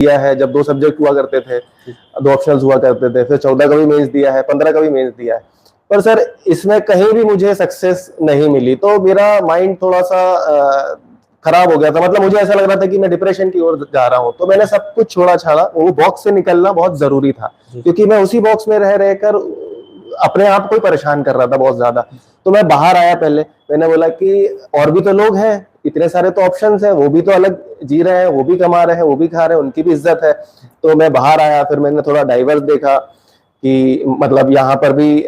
दिया है, जब 2 सब्जेक्ट हुआ करते थे, 2 ऑप्शंस हुआ करते थे, फिर 14 का भी मेंस दिया है, 15 का भी मेंस दिया है, पर सर इसमें कहीं भी मुझे सक्सेस नहीं मिली। तो मेरा माइंड थोड़ा सा खराब हो गया था, मतलब मुझे ऐसा लग रहा था कि मैं डिप्रेशन की ओर जा रहा हूँ। तो मैंने सब कुछ छोड़ा छाड़ा, वो बॉक्स से निकलना बहुत जरूरी था, क्योंकि मैं उसी बॉक्स में रह रहकर अपने आप को ही परेशान कर रहा था बहुत ज्यादा। तो मैं बाहर आया, पहले मैंने बोला कि और भी तो लोग हैं, इतने सारे तो ऑप्शंस हैं, वो भी तो अलग जी रहे हैं, वो भी कमा रहे हैं, वो भी खा रहे हैं, उनकी भी इज्जत है। तो मैं बाहर आया, फिर मैंने थोड़ा डाइवर्स देखा कि मतलब यहाँ पर भी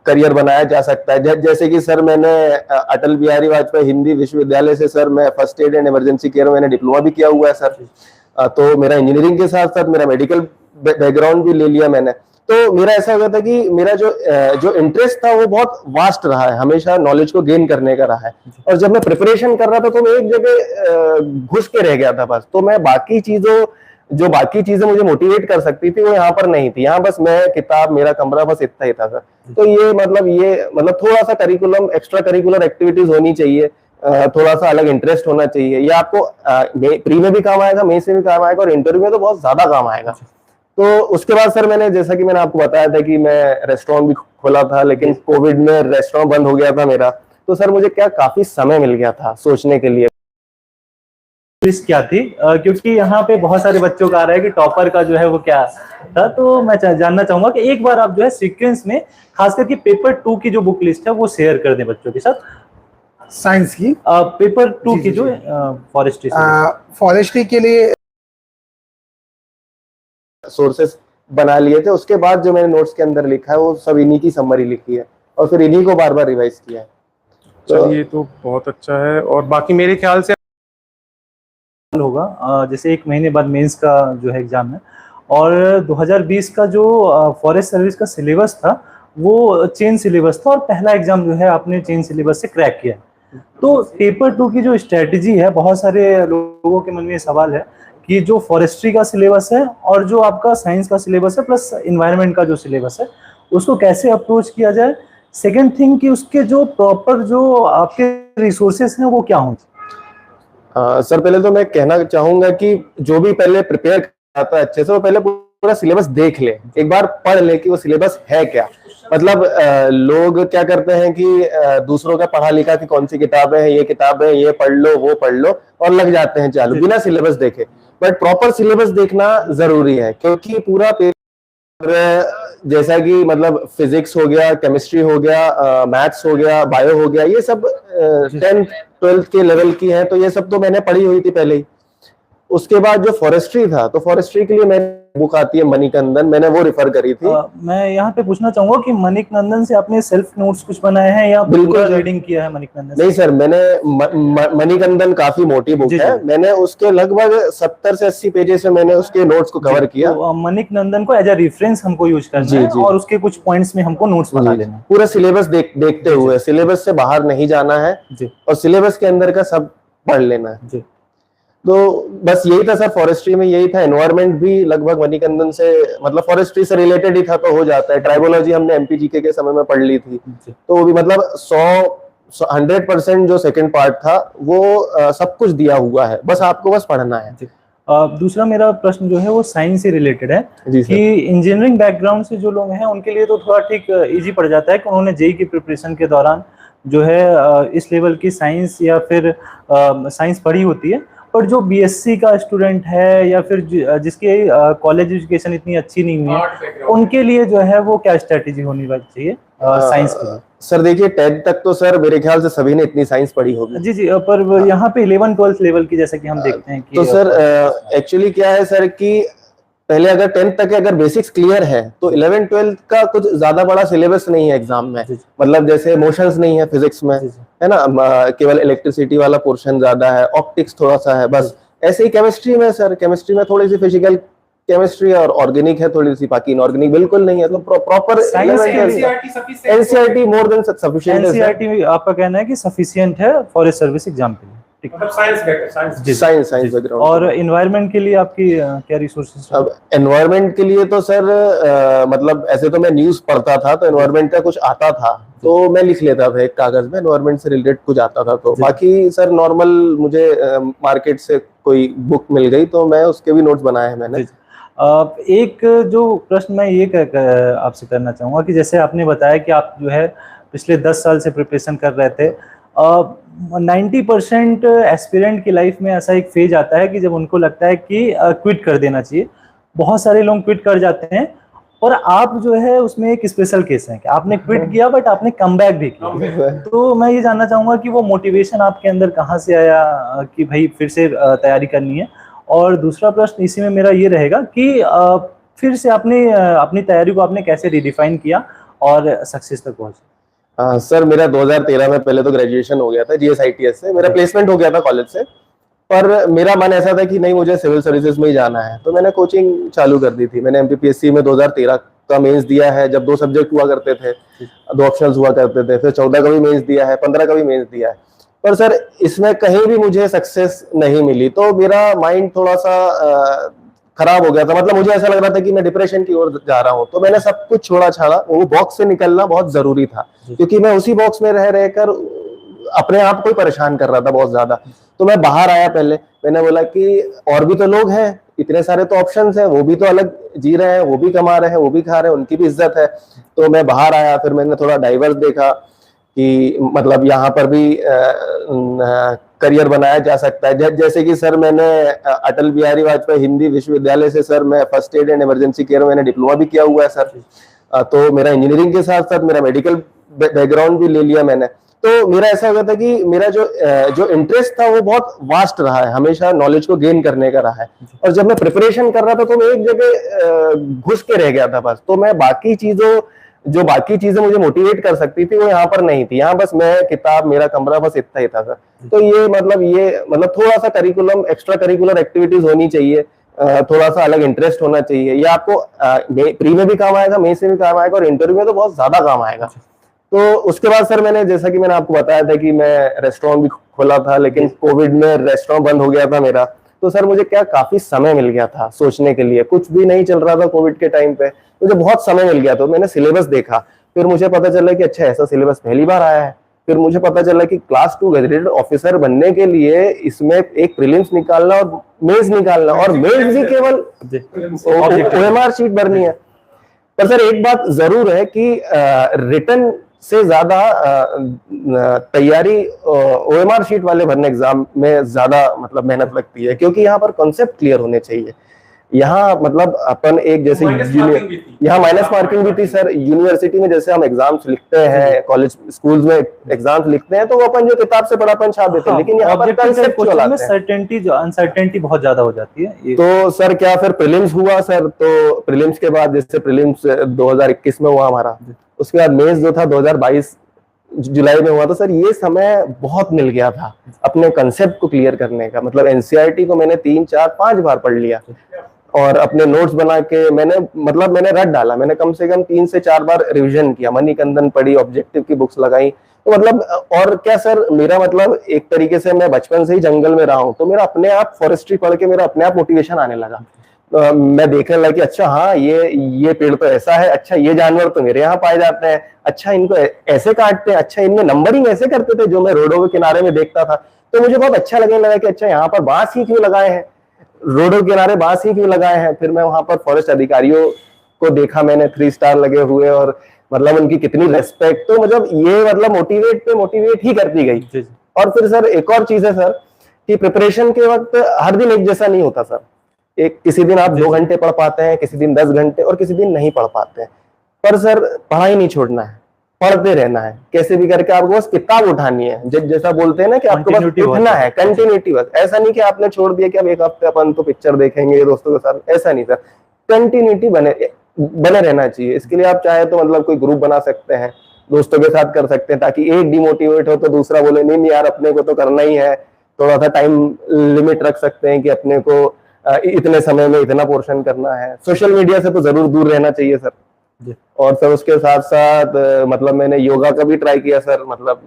करियर बनाया जा सकता है। जैसे कि सर मैंने अटल बिहारी वाजपेयी हिंदी विश्वविद्यालय से सर मैं first aid and emergency care में मैंने डिप्लोमा भी किया हुआ है सर। तो मेरा इंजीनियरिंग के साथ साथ मेरा मेडिकल बैकग्राउंड भी ले लिया मैंने। तो मेरा ऐसा हो गया था कि मेरा जो इंटरेस्ट था वो बहुत वास्ट रहा है, हमेशा नॉलेज को गेन करने का रहा है। और जब मैं प्रिपरेशन कर रहा था तो मैं एक जगह घुस के रह गया था बस। तो मैं बाकी चीजें मुझे मोटिवेट कर सकती थी वो यहाँ पर नहीं थी। यहाँ बस मैं, किताब, मेरा कमरा, बस इतना ही था सर। तो ये मतलब थोड़ा सा करिकुलम, एक्स्ट्रा करिकुलर एक्टिविटीज होनी चाहिए, थोड़ा सा अलग इंटरेस्ट होना चाहिए। ये आपको प्री में भी काम आएगा, मेंस में भी काम आएगा, और इंटरव्यू में तो बहुत ज्यादा काम आएगा। तो उसके बाद सर मैंने, जैसा कि मैंने आपको बताया था कि मैं रेस्टोरेंट भी खोला था, लेकिन कोविड में रेस्टोरेंट बंद हो गया था मेरा। तो सर मुझे काफी समय मिल गया था सोचने के लिए क्या थी, क्योंकि यहाँ पे बहुत सारे बच्चों का आ रहा है कि टॉपर का जो है वो क्या था। तो मैं जानना चाहूंगा कि एक बार आप जो है सीक्वेंस में खास करके पेपर 2 की जो बुक लिस्ट है वो शेयर कर दें बच्चों के साथ। साइंस की पेपर 2 की जो फॉरेस्ट्री के लिए सोर्सेस बना लिए थे। उसके बाद जो मैंने नोट्स के अंदर लिखा है वो सब इन्हीं की समरी लिखी है, और फिर इन्हीं को बार बार रिवाइज किया है। चलिए, तो बहुत अच्छा है। और बाकी मेरे ख्याल से होगा, जैसे 1 महीने बाद मेंस का जो है एग्जाम है, और 2020 का जो फॉरेस्ट सर्विस का सिलेबस था वो चेन सिलेबस था, और पहला एग्जाम जो है आपने चेन सिलेबस से क्रैक किया। तो पेपर 2 की जो स्ट्रेटजी है, बहुत सारे लोगों के मन में ये सवाल है कि जो फॉरेस्ट्री का सिलेबस है और जो आपका साइंस का सिलेबस है प्लस एनवायरनमेंट का जो सिलेबस है, उसको कैसे अप्रोच किया जाए। सेकेंड थिंग कि उसके जो प्रॉपर जो आपके रिसोर्सेस हैं वो क्या हों। सर पहले तो मैं कहना चाहूंगा कि जो भी पहले प्रिपेयर करता है अच्छे से, वो पहले पूरा सिलेबस देख ले, एक बार पढ़ ले कि वो सिलेबस है क्या। मतलब लोग क्या करते हैं कि दूसरों का पढ़ा लिखा कि कौन सी किताबें हैं, ये किताबें, ये पढ़ लो, वो पढ़ लो, और लग जाते हैं चालू बिना सिलेबस देखे। बट प्रॉपर सिलेबस देखना जरूरी है, क्योंकि पूरा पेपर जैसा कि मतलब फिजिक्स हो गया, केमिस्ट्री हो गया, मैथ्स हो गया, बायो हो गया, ये सब 10th 12th के लेवल की है। तो ये सब तो मैंने पढ़ी हुई थी पहले ही। उसके बाद जो फॉरेस्ट्री था, तो फॉरेस्ट्री के लिए मैंने बुक आती है मणिकंदन, मैंने वो रेफर करी थी। मैं यहाँ पे पूछना चाहूंगा कि मणिकंदन से आपने सेल्फ नोट्स कुछ बनाए हैं या बिल्कुल रीडिंग किया है मणिकंदन से? नहीं सर, मैंने मणिकंदन काफी मोटी बुक है, मैंने उसके लगभग 70 से 80 पेजेस में मैंने उसके नोट्स को कवर किया। तो मणिकंदन को एज ए रेफरेंस हमको यूज करना है, और उसके कुछ पॉइंट्स में हमको नोट्स बना लेना है। पूरा सिलेबस देखते हुए, सिलेबस से बाहर नहीं जाना है, और सिलेबस के अंदर का सब पढ़ लेना है। तो बस यही था सर, फॉरेस्ट्री में यही था। एनवायरनमेंट भी लगभग मणिकंदन से, मतलब फॉरेस्ट्री से रिलेटेड ही था, तो हो जाता है। ट्राइबोलॉजी हमने एमपीजीके के समय में पढ़ ली थी, तो वो भी मतलब 100% जो सेकंड पार्ट था वो सब कुछ दिया हुआ है, बस आपको बस पढ़ना है। दूसरा मेरा प्रश्न जो है वो साइंस से रिलेटेड है कि इंजीनियरिंग बैकग्राउंड से जो लोग हैं उनके लिए तो थोड़ा ठीक इजी पड़ जाता है कि उन्होंने जेईई की प्रिपरेशन के दौरान जो है इस लेवल की साइंस या फिर साइंस पढ़ी होती है। पर जो बीएससी का स्टूडेंट है या फिर जिसकी कॉलेज एजुकेशन इतनी अच्छी नहीं हुई है, उनके लिए जो है वो क्या स्ट्रेटेजी होनी चाहिए साइंस के लिए? सर देखिए, 10th तक तो सर मेरे ख्याल से सभी ने इतनी साइंस पढ़ी होगी। जी, पर यहाँ पे 11th-12th लेवल की जैसे कि हम देखते हैं कि तो सर एक्चुअली क्या है सर कि पहले अगर 10th तक अगर बेसिक्स क्लियर है तो 11th-12th का कुछ ज्यादा बड़ा सिलेबस नहीं है एग्जाम में। मतलब जैसे मोशंस नहीं है फिजिक्स में, है ना, केवल इलेक्ट्रिसिटी वाला पोर्शन ज्यादा है, ऑप्टिक्स थोड़ा सा है बस। ऐसे ही केमिस्ट्री में सर, केमिस्ट्री में थोड़ी सी फिजिकल केमिस्ट्री और ऑर्गेनिक है थोड़ी सी, बाकी इनऑर्गेनिक बिल्कुल नहीं है। तो proper NCERT more than sufficient है। एनसीईआरटी आपका कहना है कि सफिशिएंट है फॉरेस्ट सर्विस एग्जाम के लिए? मतलब साइंस बैकग्राउंड, जी। Science background. और एनवायरनमेंट के लिए आपकी क्या रिसोर्सेज? अब एनवायरनमेंट के लिए तो सर मतलब ऐसे तो मैं न्यूज़ पढ़ता था तो एनवायरनमेंट का कुछ आता था तो मैं लिख लेता था एक कागज में, एनवायरनमेंट से रिलेटेड कुछ आता था तो। बाकी सर नॉर्मल मुझे मार्केट से कोई बुक मिल गई तो मैं उसके भी नोट्स बनाए हैं मैंने। एक जो प्रश्न मैं ये आपसे करना चाहूँगा कि जैसे आपने बताया कि आप जो है पिछले 10 साल से प्रिपरेशन कर रहे थे। 90% एस्पिरेंट की लाइफ में ऐसा एक फेज आता है कि जब उनको लगता है कि क्विट कर देना चाहिए। बहुत सारे लोग क्विट कर जाते हैं और आप जो है उसमें एक स्पेशल केस है कि आपने क्विट किया बट आपने कमबैक भी किया। तो मैं ये जानना चाहूँगा कि वो मोटिवेशन आपके अंदर कहाँ से आया कि भाई फिर से तैयारी करनी है। और दूसरा प्रश्न इसी में मेरा ये रहेगा कि फिर से आपने अपनी तैयारी को आपने कैसे रिडिफाइन किया और सक्सेस तक पहुंचे? सर मेरा 2013 में पहले तो ग्रेजुएशन हो गया था GSITS से, मेरा प्लेसमेंट हो गया था कॉलेज से, पर मेरा मन ऐसा था कि नहीं मुझे सिविल सर्विसेज में ही जाना है तो मैंने कोचिंग चालू कर दी थी। मैंने MPPSC में 2013 का मेंस दिया है, जब 2 सब्जेक्ट हुआ करते थे, 2 ऑप्शंस हुआ करते थे, फिर 14 का भी मेंस दिया है, 15 का भी मेंस दिया है, पर सर इसमें कहीं भी मुझे सक्सेस नहीं मिली तो मेरा माइंड थोड़ा सा खराब हो गया था। मतलब मुझे ऐसा लग रहा था कि मैं डिप्रेशन की ओर जा रहा हूँ तो मैंने सब कुछ छोड़ा छाड़ा। वो बॉक्स से निकलना बहुत जरूरी था क्योंकि मैं उसी बॉक्स में रह रहकर अपने आप को ही परेशान कर रहा था बहुत ज्यादा। तो मैं बाहर आया, पहले मैंने बोला कि और भी तो लोग हैं, इतने सारे तो ऑप्शंस हैं, वो भी तो अलग जी रहे हैं, वो भी कमा रहे हैं, वो भी खा रहे हैं, उनकी भी इज्जत है। तो मैं बाहर आया, फिर मैंने थोड़ा डाइवर्स देखा कि मतलब यहाँ पर भी करियर बनाया जा सकता है। जैसे कि सर मैंने अटल बिहारी वाजपेयी हिंदी विश्वविद्यालय से सर मैं first aid and emergency care में मैंने डिप्लोमा भी किया हुआ है सर। तो मेरा इंजीनियरिंग के साथ साथ मेरा मेडिकल बैकग्राउंड भी ले लिया मैंने। तो मेरा ऐसा हो गया था कि मेरा जो इंटरेस्ट था वो बहुत वास्ट रहा है, हमेशा नॉलेज को गेन करने का रहा है। और जब मैं प्रिपरेशन कर रहा था तो मैं एक जगह घुस के रह गया था बस। तो मैं बाकी चीजें मुझे मोटिवेट कर सकती थी वो यहाँ पर नहीं थी। यहाँ बस मैं, किताब, मेरा कमरा, बस इतना ही था सर। तो ये मतलब थोड़ा सा करिकुलम, एक्स्ट्रा करिकुलर एक्टिविटीज होनी चाहिए, थोड़ा सा अलग इंटरेस्ट होना चाहिए। ये आपको प्री में भी काम आएगा, मेंस में भी काम आएगा और इंटरव्यू में तो बहुत ज्यादा काम आएगा। तो उसके बाद सर मैंने, जैसा कि मैंने आपको बताया था कि मैं रेस्टोरेंट भी खोला था, लेकिन कोविड में रेस्टोरेंट बंद हो गया था मेरा। तो सर मुझे क्या काफी समय मिल गया था सोचने के लिए, कुछ भी नहीं चल रहा था कोविड के टाइम पे, मुझे बहुत समय मिल गया। तो मैंने सिलेबस देखा, फिर मुझे पता चला कि अच्छा ऐसा सिलेबस पहली बार आया है। फिर मुझे पता चला कि क्लास 2 गजेटेड ऑफिसर बनने के लिए इसमें एक प्रीलिम्स निकालना और मेंस निकालना, और मेंस भी केवल OMR शीट भरनी है। पर सर एक बात जरूर है कि रिटन से ज्यादा तैयारी OMR शीट वाले भरने एग्जाम में ज्यादा मतलब मेहनत लगती है, क्योंकि यहाँ पर कॉन्सेप्ट क्लियर होने चाहिए। यहाँ मतलब अपन एक जैसे यहाँ माइनस मार्किंग भी थी सर। यूनिवर्सिटी में जैसे हम एग्जाम्स लिखते हैं, कॉलेज स्कूल्स में एग्जाम्स लिखते हैं, तो वो अपन जो किताब से पढ़ा अपन छाप देते हैं, लेकिन यहाँ पर कंसेप्चुअल आता है, सर्टेनिटी जो अनसर्टेनिटी बहुत ज्यादा हो जाती है। तो सर क्या फिर प्रीलिम्स हुआ सर, तो प्रीलिम्स के बाद, जैसे प्रीलिम्स 2021 में हुआ हमारा, उसके बाद मेंस जो था 2022 जुलाई में हुआ। तो सर ये समय बहुत मिल गया था अपने कंसेप्ट को क्लियर करने का। मतलब NCERT को मैंने 3, 4, 5 बार पढ़ लिया और अपने नोट्स बना के मैंने रट डाला। मैंने कम से कम 3 से 4 बार रिवीजन किया, मणिकंदन पढ़ी, ऑब्जेक्टिव की बुक्स लगाई। तो मतलब और क्या सर, मेरा मतलब एक तरीके से मैं बचपन से ही जंगल में रहा हूँ, तो मेरा अपने आप फॉरेस्ट्री पढ़ के मेरा अपने आप मोटिवेशन आने लगा। मैं देखने लगा कि अच्छा हाँ ये पेड़ तो ऐसा है, अच्छा ये जानवर तो मेरे यहाँ पाए जाते हैं, अच्छा इनको ऐसे काटते हैं, अच्छा इनमें नंबरिंग ऐसे करते थे जो मैं रोडों के किनारे में देखता था। तो मुझे बहुत अच्छा लगने लगा कि अच्छा यहाँ पर बांस ही क्यों लगाए हैं, रोडों के किनारे बांस ही क्यों लगाए हैं। फिर मैं वहां पर फॉरेस्ट अधिकारियों को देखा मैंने, 3 स्टार लगे हुए, और मतलब उनकी कितनी रेस्पेक्ट। तो मतलब ये मतलब मोटिवेट ही करती गई। और फिर सर एक और चीज है सर कि प्रिपरेशन के वक्त हर दिन एक जैसा नहीं होता सर। किसी दिन आप 2 घंटे पढ़ पाते हैं, किसी दिन 10 घंटे, और किसी दिन नहीं पढ़ पाते हैं। पर सर पढ़ाई नहीं छोड़ना है, पढ़ते रहना है, कैसे भी करके आपको बस किताब उठानी है। जैसा बोलते हैं ना कि आपको बस उठना है, कंटिन्यूटी बस। ऐसा नहीं कि आपने छोड़ दिया कि अब एक हफ्ते अपन तो पिक्चर देखेंगे दोस्तों के साथ, ऐसा नहीं सर। कंटिन्यूटी बने रहना चाहिए। इसके लिए आप चाहे तो मतलब कोई ग्रुप बना सकते हैं, दोस्तों के साथ कर सकते हैं, ताकि एक डिमोटिवेट हो तो दूसरा बोले नहीं यार अपने को तो करना ही है। थोड़ा सा टाइम लिमिट रख सकते हैं कि अपने को इतने समय में इतना पोर्शन करना है। सोशल मीडिया से तो जरूर दूर रहना चाहिए सर। और सर उसके साथ साथ मतलब मैंने योगा का भी ट्राई किया सर। मतलब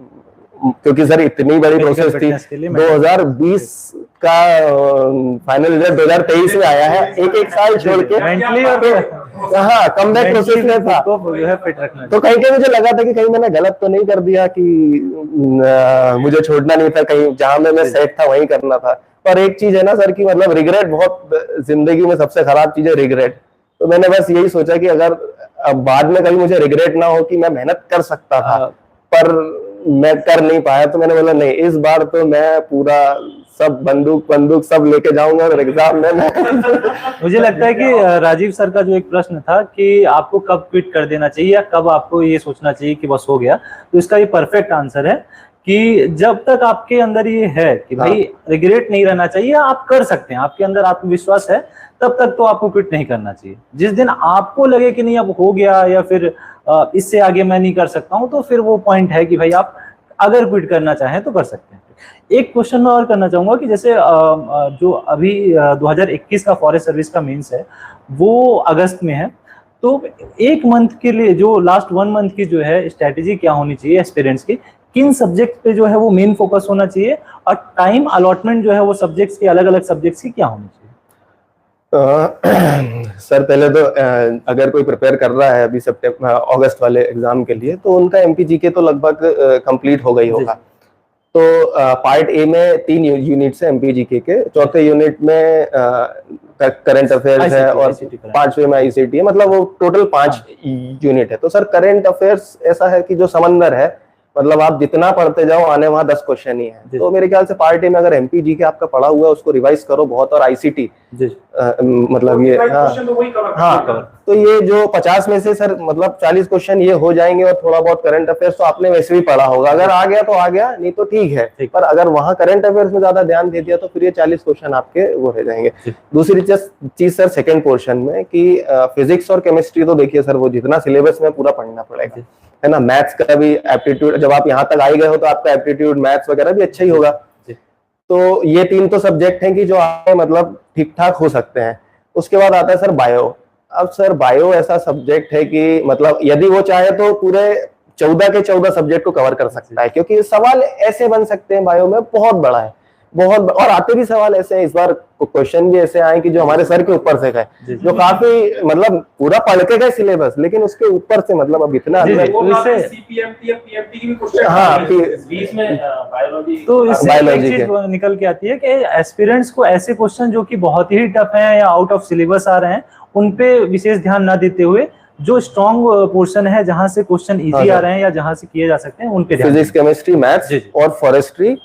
क्योंकि सर इतनी बड़ी प्रोसेस थी, 2020 का फाइनल रिजल्ट 2023 में आया है, एक साल छोड़ के मेंटली और हाँ कमबैक प्रोसेस में था, तो कहीं कहीं मुझे लगा था कि कहीं मैंने गलत तो नहीं कर दिया कि मुझे छोड़ना नहीं था, कहीं जहां मैं सेट था वहीं करना था। पर एक चीज है ना सर कि मतलब रिग्रेट, बहुत जिंदगी में सबसे खराब चीज है रिग्रेट। तो मैंने बस यही सोचा कि अगर अब बाद में कभी मुझे रिग्रेट ना हो कि मैं मेहनत कर सकता था पर मैं कर नहीं पाया, तो मैंने बोला नहीं, इस बार तो मैं पूरा सब बंदूक सब लेके जाऊंगा और एग्जाम में मुझे लगता है कि राजीव सर का जो एक प्रश्न था कि आपको कब क्विट कर देना चाहिए या कब आपको ये सोचना चाहिए कि बस हो गया, तो इसका ये परफेक्ट आंसर है कि जब तक आपके अंदर ये है कि भाई रिग्रेट नहीं रहना चाहिए, आप कर सकते हैं, आपके अंदर आत्मविश्वास है, तब तक तो आपको क्विट नहीं करना चाहिए। जिस दिन आपको लगे कि नहीं अब हो गया या फिर इससे आगे मैं नहीं कर सकता हूं, तो फिर वो पॉइंट है कि भाई आप अगर क्विट करना चाहें तो कर सकते हैं। एक क्वेश्चन मैं और करना चाहूंगा कि जैसे जो अभी 2021 का फॉरेस्ट सर्विस का मेंस है वो अगस्त में है, तो एक मंथ के लिए जो लास्ट 1 मंथ की जो है स्ट्रेटेजी क्या होनी चाहिए एस्पिरेंट्स की, किन सब्जेक्ट पे जो है वो मेन फोकस होना चाहिए और टाइम अलॉटमेंट जो है वो सब्जेक्ट्स की अलग अलग सब्जेक्ट्स की क्या होनी चाहिए? सर पहले तो अगर कोई प्रिपेयर कर रहा है अभी अगस्त वाले एग्जाम के लिए, तो उनका एमपीजीके तो लगभग कंप्लीट हो गई होगा। तो पार्ट ए में 3 यूनिट्स है एमपीजीके के, चौथे यूनिट में करंट अफेयर्स है और 5वें में आईसीटी है, मतलब वो टोटल 5 यूनिट है। तो सर करंट अफेयर्स ऐसा है कि जो समंदर है, मतलब आप जितना पढ़ते जाओ आने वहां 10 क्वेश्चन ही है। तो मेरे ख्याल से पार्ट ए में अगर एमपीजीके आपका पढ़ा हुआ है उसको रिवाइज करो बहुत, और आईसीटी मतलब ये तो ये जो 50 में से सर मतलब 40 क्वेश्चन ये हो जाएंगे और थोड़ा बहुत करंट अफेयर्स तो आपने वैसे भी पढ़ा होगा, अगर आ गया तो आ गया, नहीं तो ठीक है। पर अगर वहां करंट अफेयर्स में ज्यादा ध्यान दे दिया तो फिर ये 40 क्वेश्चन आपके वो रह जाएंगे। दूसरी चीज सर सेकंड पोर्शन में कि फिजिक्स और केमिस्ट्री तो देखिए सर वो जितना सिलेबस में पूरा पढ़ना पड़ेगा, है ना। मैथ्स का भी एप्टीट्यूड, जब आप यहाँ तक आ गए हो तो आपका एप्टीट्यूड मैथ्स वगैरह भी अच्छा ही होगा। तो ये 3 तो सब्जेक्ट हैं कि जो आपके मतलब ठीक ठाक हो सकते हैं। उसके बाद आता है सर बायो। अब सर बायो ऐसा सब्जेक्ट है कि मतलब यदि वो चाहे तो पूरे 14 के 14 सब्जेक्ट को कवर कर सकता है, क्योंकि सवाल ऐसे बन सकते हैं बायो में, बहुत बड़ा है बहुत, और आते भी सवाल ऐसे हैं। इस बार क्वेश्चन भी ऐसे आए कि जो हमारे सर के ऊपर से गए, जो काफी मतलब पूरा पढ़ के गए सिलेबस, लेकिन उसके ऊपर से मतलब अब इतना तो इससे निकल के आती है कि एस्पिरेंट्स को ऐसे क्वेश्चन जो कि बहुत ही टफ हैं या आउट ऑफ सिलेबस आ रहे हैं, उन पे विशेष ध्यान ना देते हुए जो स्ट्रॉन्ग पोर्शन है जहां से क्वेश्चन इजी आ रहे हैं या जहां से किए जा सकते हैं उन पे फिजिक्स, केमिस्ट्री, मैथ्स और फॉरेस्ट्री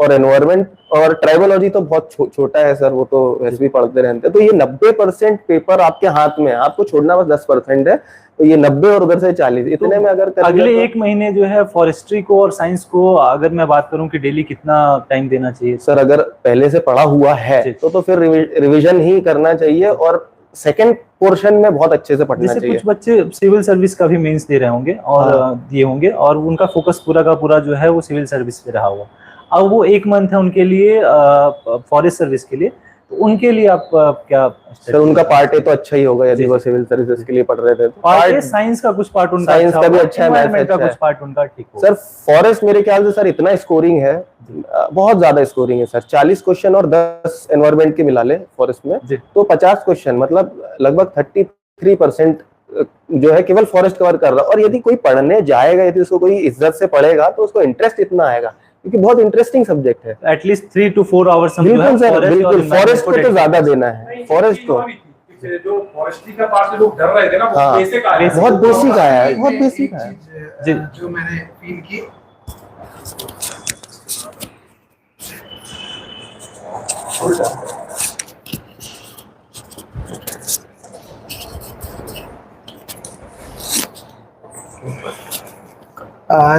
और एनवायरमेंट और ट्राइबोलॉजी तो बहुत छोटा है सर, वो तो वैसे भी पढ़ते रहते हैं। तो ये 90% पेपर आपके हाथ में है, आपको छोड़ना बस 10% है। तो ये 90 और उधर से 40, इतने में अगर अगले एक महीने जो है फॉरेस्ट्री को और साइंस को अगर मैं बात करूं कि डेली कितना टाइम देना चाहिए सर? अगर पहले से पढ़ा हुआ है तो फिर रिविजन ही करना चाहिए और सेकंड पोर्शन में बहुत अच्छे से पढ़ना चाहिए। कुछ बच्चे सिविल सर्विस का भी मेंस दे रहे होंगे और दिए होंगे और उनका फोकस पूरा का पूरा जो है वो सिविल सर्विस पे रहा होगा। अब वो 1 मंथ है उनके लिए फॉरेस्ट सर्विस के लिए, तो उनके लिए आप क्या सर? उनका पार्ट ए तो अच्छा ही होगा यदि वो सिविल सर्विसेज के लिए पढ़ रहे थे। पार्ट ए साइंस का कुछ पार्ट उनका साइंस का भी अच्छा है, मैथ्स का कुछ पार्ट उनका ठीक हो। सर फॉरेस्ट मेरे ख्याल से सर इतना स्कोरिंग है, बहुत ज्यादा स्कोरिंग है सर। 40 क्वेश्चन और 10 एनवायरमेंट के मिला ले फॉरेस्ट में तो 50 क्वेश्चन, मतलब लगभग 33% जो है केवल फॉरेस्ट कवर कर रहा है। और यदि कोई पढ़ने जाएगा, यदि उसको कोई इज्जत से पढ़ेगा तो उसको इंटरेस्ट इतना आएगा, क्योंकि बहुत इंटरेस्टिंग सब्जेक्ट है। एटलीस्ट 3 to 4 आवर्स बिल्कुल सर, बिल्कुल फॉरेस्ट को तो ज्यादा देना है। फॉरेस्ट को जो फॉरेस्ट्री का पार्ट से लोग डर रहे थे ना, वो बेसिक आया, बहुत बेसिक आया है, बहुत बेसिक है जो मैंने फील की।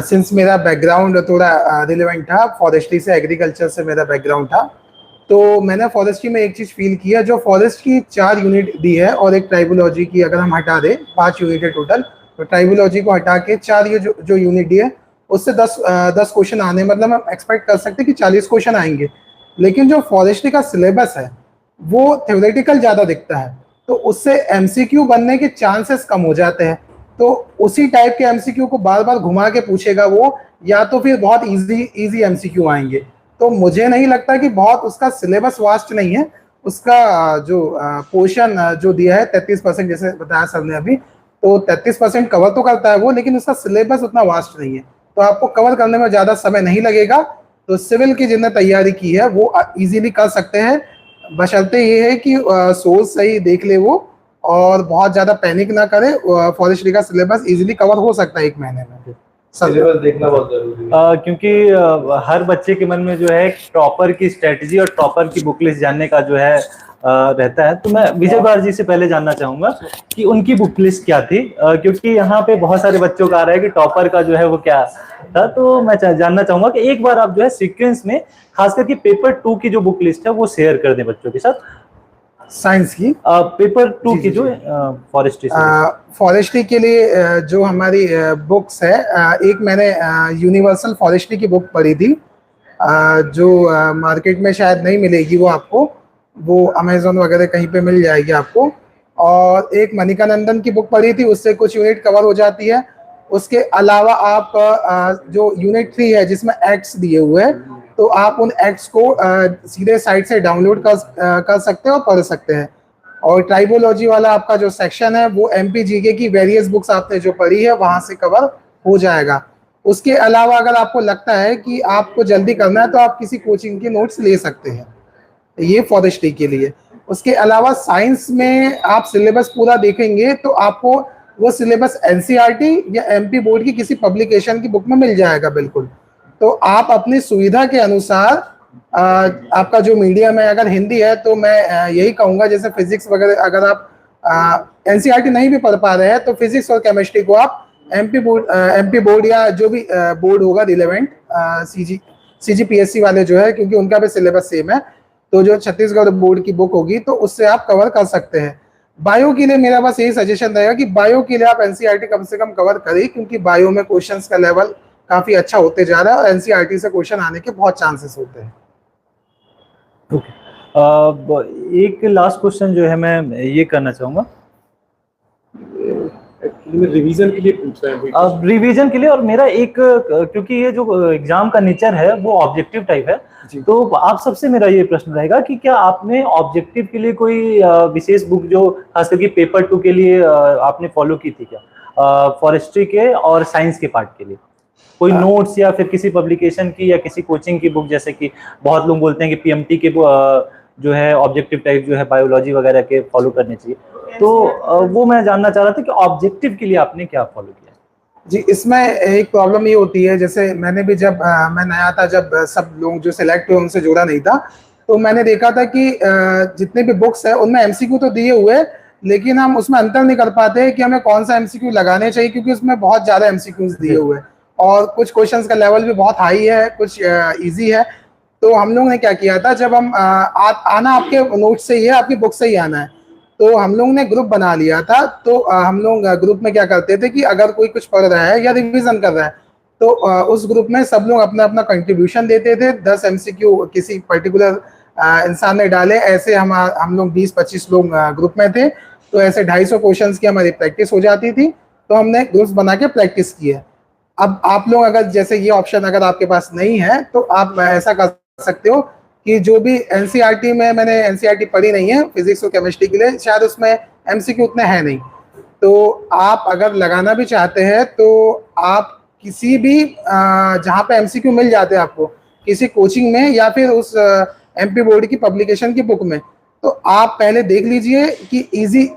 सिंस मेरा बैकग्राउंड थोड़ा रिलेवेंट था, फॉरेस्ट्री से एग्रीकल्चर से मेरा बैकग्राउंड था, तो मैंने फॉरेस्ट्री में एक चीज़ फील किया, जो फॉरेस्ट की 4 यूनिट दी है और एक ट्राइबोलॉजी की अगर हम हटा दें, 5 यूनिट है टोटल, तो ट्राइबोलॉजी को हटा के 4 ये जो यूनिट दी है उससे 10 क्वेश्चन आने, मतलब हम एक्सपेक्ट कर सकते हैं कि 40 क्वेश्चन आएंगे। लेकिन जो फॉरेस्ट्री का सिलेबस है वो थ्योरेटिकल ज़्यादा दिखता है, तो उससे MCQ बनने के चांसेस कम हो जाते हैं। तो उसी टाइप के एमसीक्यू को बार बार घुमा के पूछेगा वो, या तो फिर बहुत इजी एमसीक्यू आएंगे। तो मुझे नहीं लगता कि बहुत उसका सिलेबस वास्ट नहीं है। उसका जो पोर्शन जो दिया है 33%, जैसे बताया सर ने अभी, तो 33% कवर तो करता है वो, लेकिन उसका सिलेबस उतना वास्ट नहीं है, तो आपको कवर करने में ज़्यादा समय नहीं लगेगा। तो सिविल की जिन्हें तैयारी की है वो इजीली कर सकते हैं, बशर्ते ये है कि सोर्स सही देख ले वो, और बहुत ज़्यादा पैनिक ना करे। फॉरेस्ट्री का सिलेबस इजीली कवर हो सकता है 1 महीने में। सिलेबस देखना बहुत जरूरी है। क्योंकि हर बच्चे के मन में जो है टॉपर की स्ट्रेटजी और टॉपर की बुक लिस्ट जानने का जो है रहता है। तो मैं विजय कुमार जी से पहले जानना चाहूंगा कि उनकी बुक लिस्ट क्या थी, क्योंकि यहाँ पे बहुत सारे बच्चों का आ रहा है कि टॉपर का जो है वो क्या था। तो मैं जानना चाहूंगा कि एक बार आप जो है सीक्वेंस में खास करके पेपर 2 की जो बुक लिस्ट है वो शेयर कर दें बच्चों के साथ। साइंस की पेपर 2 की जो फॉरेस्ट्री फॉरेस्ट्री के लिए जो हमारी बुक्स है, एक मैंने यूनिवर्सल फॉरेस्ट्री की बुक पढ़ी थी, जो मार्केट में शायद नहीं मिलेगी वो आपको, वो अमेजोन वगैरह कहीं पे मिल जाएगी आपको। और एक मणिकानंदन की बुक पढ़ी थी, उससे कुछ यूनिट कवर हो जाती है। उसके अलावा आप जो यूनिट 3 है जिसमें एक्ट्स दिए हुए हैं, तो आप उन एक्ट्स को सीधे साइट से डाउनलोड कर सकते हैं और पढ़ सकते हैं। और ट्राइबोलॉजी वाला आपका जो सेक्शन है वो एमपीजीके की वेरियस बुक्स आपने जो पढ़ी है वहां से कवर हो जाएगा। उसके अलावा अगर आपको लगता है कि आपको जल्दी करना है तो आप किसी कोचिंग के नोट्स ले सकते हैं, ये फॉरेस्ट्री के लिए। उसके अलावा साइंस में आप सिलेबस पूरा देखेंगे तो आपको वो सिलेबस एनसीईआरटी या एमपी बोर्ड की किसी पब्लिकेशन की बुक में मिल जाएगा बिल्कुल। तो आप अपनी सुविधा के अनुसार आपका जो मीडियम है, अगर हिंदी है तो मैं यही कहूँगा, जैसे फिजिक्स वगैरह अगर आप एनसीईआरटी नहीं भी पढ़ पा रहे हैं तो फिजिक्स और केमिस्ट्री को आप एमपी बोर्ड या जो भी बोर्ड होगा रिलेवेंट, सीजीपीएससी वाले जो है, क्योंकि उनका भी सिलेबस सेम है, तो जो छत्तीसगढ़ बोर्ड की बुक होगी तो उससे आप कवर कर सकते हैं। बायो के लिए मेरा बस यही सजेशन रहेगा कि बायो के लिए आप एनसीईआरटी कम से कम कवर करें, क्योंकि बायो में क्वेश्चंस का लेवल काफी अच्छा होते जा रहा है और एनसीईआरटी से क्वेश्चन आने के बहुत चांसेस होते हैं। एक लास्ट क्वेश्चन जो है मैं ये करना चाहूंगा, रिवीजन के लिए पूछ रहे हैं। अब रिवीजन के लिए, और मेरा एक, क्योंकि ये जो एग्जाम का नेचर है वो ऑब्जेक्टिव टाइप है, तो आप सबसे मेरा ये प्रश्न रहेगा कि क्या आपने ऑब्जेक्टिव के लिए कोई विशेष बुक जो खास करके पेपर 2 के लिए आपने फॉलो की थी क्या, फॉरेस्ट्री के और साइंस के पार्ट के लिए कोई नोट्स या फिर किसी पब्लिकेशन की या किसी कोचिंग की बुक, जैसे कि बहुत लोग बोलते हैं कि पीएमटी के जो है ऑब्जेक्टिव टाइप जो है बायोलॉजी वगैरह के फॉलो करने चाहिए, तो वो मैं जानना चाह रहा था कि ऑब्जेक्टिव के लिए आपने क्या फॉलो किया? जी, इसमें एक प्रॉब्लम ये होती है, जैसे मैंने भी जब मैं नया था, जब सब लोग जो सिलेक्ट हुए उनसे जुड़ा नहीं था, तो मैंने देखा था कि जितने भी बुक्स है उनमें एमसीक्यू तो दिए हुए, लेकिन हम उसमें अंतर नहीं कर पाते कि हमें कौन सा एमसीक्यू लगाने चाहिए, क्योंकि उसमें बहुत ज़्यादा एमसीक्यूज दिए हुए हैं और कुछ क्वेश्चंस का लेवल भी बहुत हाई है, कुछ इजी है। तो हम लोग ने क्या किया था, जब हम आना आपके नोट से ही है, आपकी बुक से ही आना है, तो हम लोग ने ग्रुप बना लिया था। तो हम लोग ग्रुप में क्या करते थे कि अगर कोई कुछ पढ़ रहा है या रिवीजन कर रहा है तो उस ग्रुप में सब लोग अपना अपना कंट्रीब्यूशन देते थे। 10 एमसीक्यू किसी पर्टिकुलर इंसान ने डाले, ऐसे हम लोग 20-25 लोग ग्रुप में थे, तो ऐसे 250 क्वेश्चन की हमारी प्रैक्टिस हो जाती थी। तो हमने ग्रुप्स बना के प्रैक्टिस की है। अब आप लोग अगर जैसे ये ऑप्शन अगर आपके पास नहीं है तो आप ऐसा कर सकते हो कि जो भी एनसीईआरटी में, मैंने एनसीईआरटी पढ़ी नहीं है फिजिक्स और केमिस्ट्री के लिए, शायद उसमें एमसीक्यू उतने हैं नहीं, तो आप अगर लगाना भी चाहते हैं तो आप किसी भी जहाँ पे एमसीक्यू मिल जाते हैं आपको, किसी कोचिंग में या फिर उस एमपी बोर्ड की पब्लिकेशन की बुक में, तो आप पहले देख लीजिए कि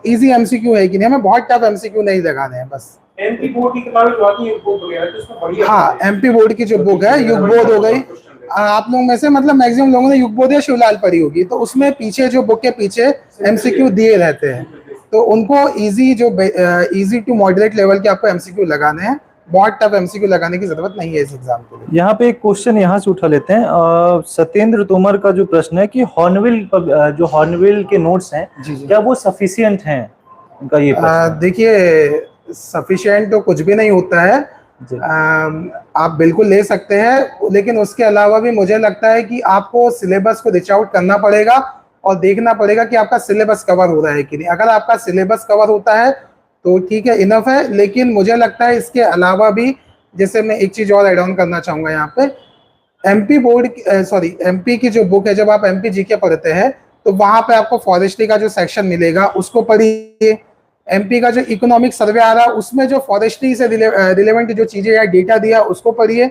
इजी एमसीक्यू है कि नहीं, हमें बहुत टफ एमसीक्यू नहीं लगाने हैं बस। एमपी बोर्ड की किताबें जो आती हैं युगबोध वगैरह तो उसमें बढ़िया, हाँ, एमपी बोर्ड की जो बुक है युगबोध हो गई, आप लोग में से मतलब मैक्सिमम लोगों ने युगबोध या शिवलाल पढ़ी होगी, तो उसमें पीछे जो बुक के पीछे एमसीक्यू दिए रहते हैं, तो उनको इजी टू मॉडरेट लेवल के आपको एमसीक्यू लगाने हैं, बहुत टफ एमसीक्यू लगाने की जरूरत नहीं है इस एग्जाम के लिए। यहाँ पे एक क्वेश्चन यहाँ से उठा लेते हैं, सत्येंद्र तोमर का जो प्रश्न है कि हॉर्नबिल के नोट्स हैं, क्या वो सफिशिएंट हैं? उनका ये देखिए, सफिशिएंट तो कुछ भी नहीं होता है, आप बिल्कुल ले सकते हैं, लेकिन उसके अलावा भी मुझे लगता है कि आपको सिलेबस को रीच आउट करना पड़ेगा और देखना पड़ेगा कि आपका सिलेबस कवर हो रहा है कि नहीं। अगर आपका सिलेबस कवर होता है तो ठीक है, इनफ है। लेकिन मुझे लगता है इसके अलावा भी, जैसे मैं एक चीज और ऐड ऑन करना चाहूंगा यहाँ पे, एमपी बोर्ड सॉरी एमपी की जो बुक है, जब आप एमपी जीके पढ़ते हैं तो वहां पे आपको फॉरेस्ट्री का जो सेक्शन मिलेगा उसको पढ़िए। एमपी का जो इकोनॉमिक सर्वे आ रहा है उसमें जो फॉरेस्ट्री से रिलेवेंट जो चीजें या डेटा दिया उसको पढ़िए।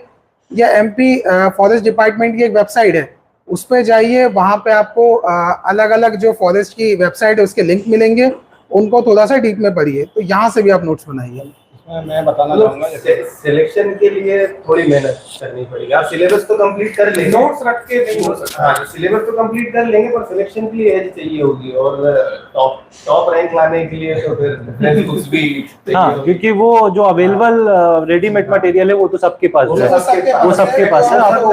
या एमपी फॉरेस्ट डिपार्टमेंट की एक वेबसाइट है, उस पर जाइए, वहां पे आपको अलग अलग जो फॉरेस्ट की वेबसाइट है उसके लिंक मिलेंगे, उनको थोड़ा सा डीप में पढ़िए। तो यहाँ से भी आप नोट्स बनाइए। मैं बताना चाहूंगा, जैसे सिलेक्शन के लिए थोड़ी मेहनत करनी पड़ेगी। आप सिलेबस तो कंप्लीट कर लेंगे, नोट्स रख के नहीं हो सकता। हाँ, सिलेबस तो कंप्लीट कर लेंगे, पर सिलेक्शन के लिए एज चाहिए होगी, और टॉप रैंक लाने के लिए तो फिर रेफरेंस बुक्स भी हाँ, क्योंकि वो जो अवेलेबल रेडीमेड मटेरियल है वो तो सबके पास है, वो सबके पास है। आपको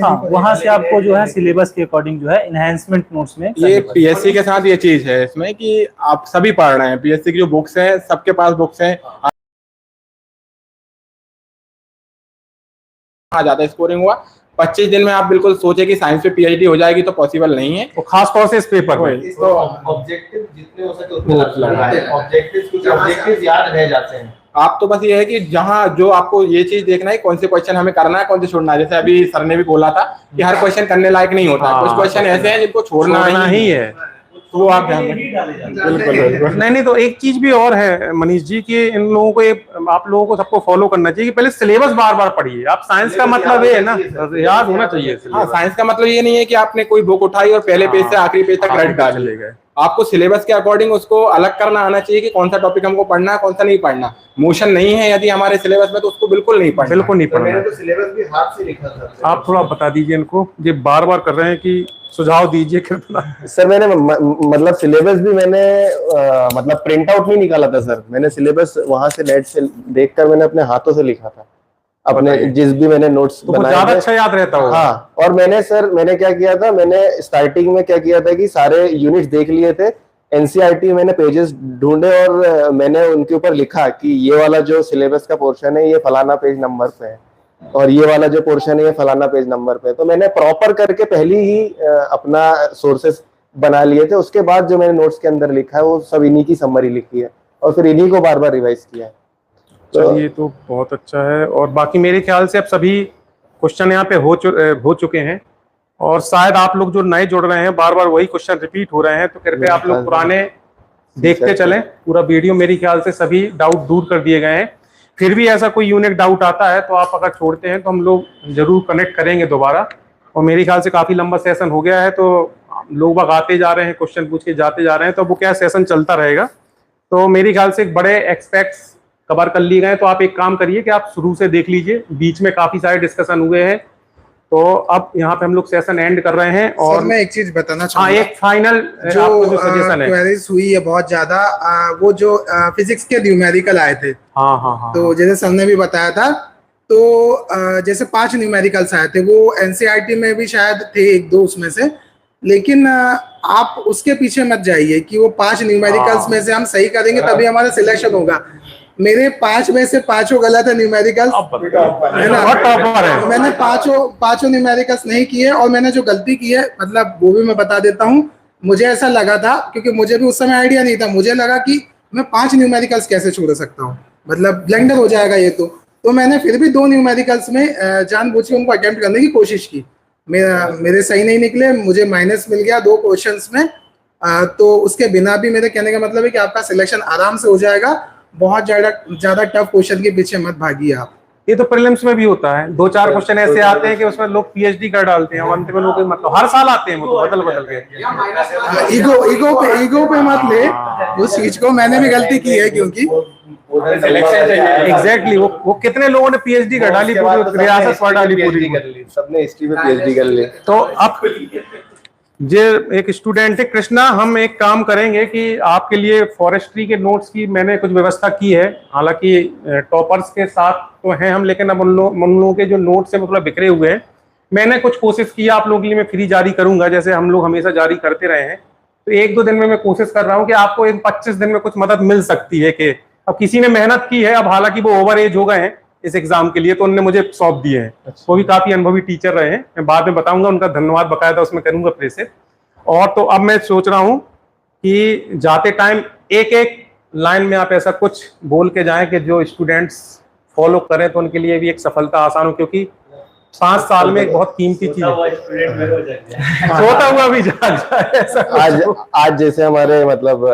हाँ, वहाँ से आपको जो है सिलेबस के अकॉर्डिंग जो है इनहेंसमेंट नोट्स में ये पीएससी के साथ ये चीज है इसमें कि आप सभी पढ़ रहे हैं, पीएससी की जो बुक्स हैं सबके पास बुक्स हैं, ज्यादा स्कोरिंग हुआ 25 दिन में आप बिल्कुल सोचे कि साइंस में पीएचडी हो जाएगी तो पॉसिबल नहीं है, वो खास तौर से इस पेपर में। तो ऑब्जेक्टिव जितने हो सके उतने लगाएं। ऑब्जेक्टिव्स, कुछ ऑब्जेक्टिव्स याद रह जाते हैं। आप तो बस ये है कि जहां जो आपको ये चीज देखना है कौन से क्वेश्चन हमें करना है, कौन से छोड़ना है। जैसे अभी सर ने भी बोला था कि हर क्वेश्चन करने लायक नहीं होता, कुछ क्वेश्चन ऐसे हैं जिनको छोड़ना ही है, तो वो आप ध्यान बिल्कुल। नहीं तो एक चीज भी और है मनीष जी कि इन लोगों को आप लोगों को सबको फॉलो करना चाहिए कि पहले सिलेबस बार बार पढ़िए। आप साइंस का मतलब ये है ना, याद होना चाहिए। हाँ, साइंस का मतलब ये नहीं है कि आपने कोई बुक उठाई और पहले पेज से आखिरी पेज तक रट डाल ले गए। आपको सिलेबस के अकॉर्डिंग उसको अलग करना आना चाहिए कि कौन सा टॉपिक हमको पढ़ना है, कौन सा नहीं पढ़ना। मोशन नहीं है यदि हमारे सिलेबस में तो उसको बिल्कुल नहीं पढ़ना, बिल्कुल नहीं पढ़ना। मैंने तो सिलेबस भी हाथ से लिखा था। आप थोड़ा बता दीजिए इनको, ये बार बार कर रहे हैं कि सुझाव दीजिए कृपया। सर मैंने मतलब सिलेबस भी मैंने मतलब प्रिंट आउट नहीं निकाला था सर, मैंने सिलेबस वहां से नेट से देखकर मैंने अपने हाथों से लिखा था, अपने जिस भी मैंने नोट्स तो बनाए ज्यादा थे। अच्छा याद रहता होगा। हाँ, और मैंने क्या किया था, मैंने स्टार्टिंग में क्या किया था कि सारे यूनिट्स देख लिए थे, एनसीईआरटी मैंने पेजेस ढूंढे और मैंने उनके ऊपर लिखा कि ये वाला जो सिलेबस का पोर्शन है ये फलाना पेज नंबर पे है, और ये वाला जो पोर्शन है ये फलाना पेज नंबर पे है। तो मैंने प्रॉपर करके पहले ही अपना सोर्सेस बना लिए थे। उसके बाद जो मैंने नोट्स के अंदर लिखा है वो सब इन्हीं की समरी लिखी है, और फिर इन्हीं को बार बार रिवाइज किया है। चलिए तो बहुत अच्छा है। और बाकी मेरे ख्याल से अब सभी क्वेश्चन यहाँ पे हो चुके हैं, और शायद आप लोग जो नए जुड़ रहे हैं बार बार वही क्वेश्चन रिपीट हो रहे हैं, तो कृपया आप लोग पुराने देखते चलें। पूरा वीडियो मेरे ख्याल से सभी डाउट दूर कर दिए गए हैं। फिर भी ऐसा कोई यूनिक डाउट आता है तो आप अगर छोड़ते हैं तो हम लोग जरूर कनेक्ट करेंगे दोबारा। और मेरे ख्याल से काफी लंबा सेशन हो गया है, तो लोग बाग आते जा रहे हैं, क्वेश्चन पूछ के जाते जा रहे हैं, तो वो क्या सेशन चलता रहेगा। तो मेरे ख्याल से एक बड़े एक्सपेक्ट्स कवर कर लिए गए। तो आप एक काम करिए कि आप शुरू से देख लीजिए, बीच में काफी सारे डिस्कशन हुए हैं। तो अब यहाँ पे हम लोग सेशन एंड कर रहे हैं। और मैं एक चीज बताना हाँ, चाहूंगा, एक फाइनल जो सजेशन है, क्वेरीज हुई है बहुत ज्यादा, वो जो फिजिक्स के न्यूमेरिकल आए थे। हाँ, तो जैसे सर ने भी बताया था, तो जैसे 5 न्यूमेरिकल्स आए थे, वो एनसीईआरटी में भी शायद थे 1-2 उसमें से। लेकिन आप उसके पीछे मत जाइए कि वो 5 न्यूमेरिकल्स में से हम सही करेंगे तभी हमारा सिलेक्शन होगा। मेरे 5 में से 5 गलत है न्यूमेरिकल्स, है ना। मैंने पांचों न्यूमेरिकल्स नहीं किए, और मैंने जो गलती की है मतलब वो भी मैं बता देता हूँ। मुझे ऐसा लगा था, क्योंकि मुझे भी उस समय आइडिया नहीं था, मुझे लगा कि मैं 5 न्यूमेरिकल्स कैसे छोड़ सकता हूँ, मतलब ब्लेंडर हो जाएगा ये। तो मैंने फिर भी 2 न्यूमेरिकल्स में जानबूझ के उनको अटेम्प्ट करने की कोशिश की। मेरे सही नहीं निकले, मुझे माइनस मिल गया 2 क्वेश्चंस में। तो उसके बिना भी मेरे कहने का मतलब है कि आपका सिलेक्शन आराम से हो जाएगा। बहुत ज्यादा टफ क्वेश्चन के पीछे मत भागिए आप। ये तो प्रीलिम्स में भी होता है, 2-4 क्वेश्चन ऐसे आते हैं कि उसमें लोग पीएचडी कर डालते हैं, अंत में लोग मतलब हर साल आते हैं वो तो बदल के। ईगो पे मत ले उस चीज को, मैंने भी गलती की है, क्योंकि एग्जैक्टली वो कितने लोगों ने पीएचडी कर डाली, पूरी रियासत पढ़ डाली, पूरी सबने हिस्ट्री में पीएचडी कर ली। तो अब जे एक स्टूडेंट है कृष्णा, हम एक काम करेंगे कि आपके लिए फॉरेस्ट्री के नोट्स की मैंने कुछ व्यवस्था की है। हालांकि टॉपर्स के साथ तो हैं हम, लेकिन अब उन लोगों के जो नोट्स हैं वो थोड़ा बिखरे हुए हैं। मैंने कुछ कोशिश की, आप लोगों के लिए मैं फ्री जारी करूंगा, जैसे हम लोग हमेशा जारी करते रहे हैं। तो 1-2 दिन में मैं कोशिश कर रहा हूँ कि आपको 25 दिन में कुछ मदद मिल सकती है। कि अब किसी ने मेहनत की है, अब हालांकि वो ओवर एज हो गए हैं इस एग्जाम के लिए, तो उन्होंने मुझे सौंप दिए हैं। वो भी काफी अनुभवी टीचर रहे हैं, मैं बाद में बताऊंगा, उनका धन्यवाद बकायदा उसमें करूंगा प्रेस से। और तो अब मैं सोच रहा हूं कि जाते टाइम एक लाइन में आप ऐसा कुछ बोल के जाएं कि जो स्टूडेंट्स फॉलो करें तो उनके लिए भी एक सफलता आसान हो, क्योंकि 5 साल में एक बहुत कीमती चीज है। सोता हुआ भी जाग जाए ऐसा कुछ आज हो। आज जैसे हमारे मतलब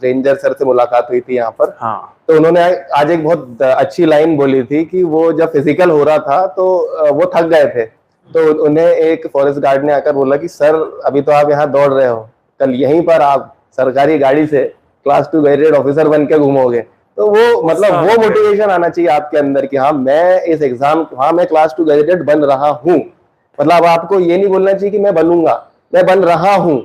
रेंजर सर से मुलाकात हुई थी यहाँ पर, हाँ तो उन्होंने आज एक बहुत अच्छी लाइन बोली थी कि वो जब फिजिकल हो रहा था तो वो थक गए थे, तो उन्हें एक फॉरेस्ट गार्ड ने आकर बोला कि सर अभी तो आप यहाँ दौड़ रहे हो, कल यहीं पर आप सरकारी गाड़ी से क्लास 2 गैजेटेड ऑफिसर बन के घूमोगे। तो वो मतलब वो मोटिवेशन आना चाहिए आपके अंदर कि हाँ मैं इस एग्जाम, हाँ मैं क्लास 2 गैजेटेड बन रहा हूँ। मतलब आपको ये नहीं बोलना चाहिए कि मैं बनूंगा, मैं बन रहा हूँ,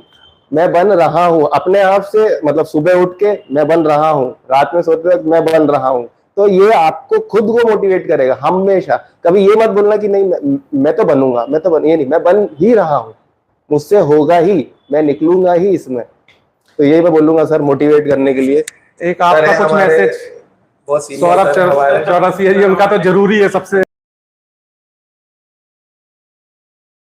मैं बन रहा हूँ अपने आप से, मतलब सुबह उठ के मैं बन रहा हूँ, रात में सोते वक्त मैं बन रहा हूँ। तो ये आपको खुद को मोटिवेट करेगा हमेशा। कभी ये मत बोलना कि नहीं मैं तो बनूंगा, मैं तो ये नहीं, मैं बन ही रहा हूँ, मुझसे होगा ही, मैं निकलूंगा ही इसमें। तो यही मैं बोलूंगा सर मोटिवेट करने के लिए। एक आपका कुछ मैसेज बहुत सौरभ चौरासी है जी, उनका तो जरूरी है सबसे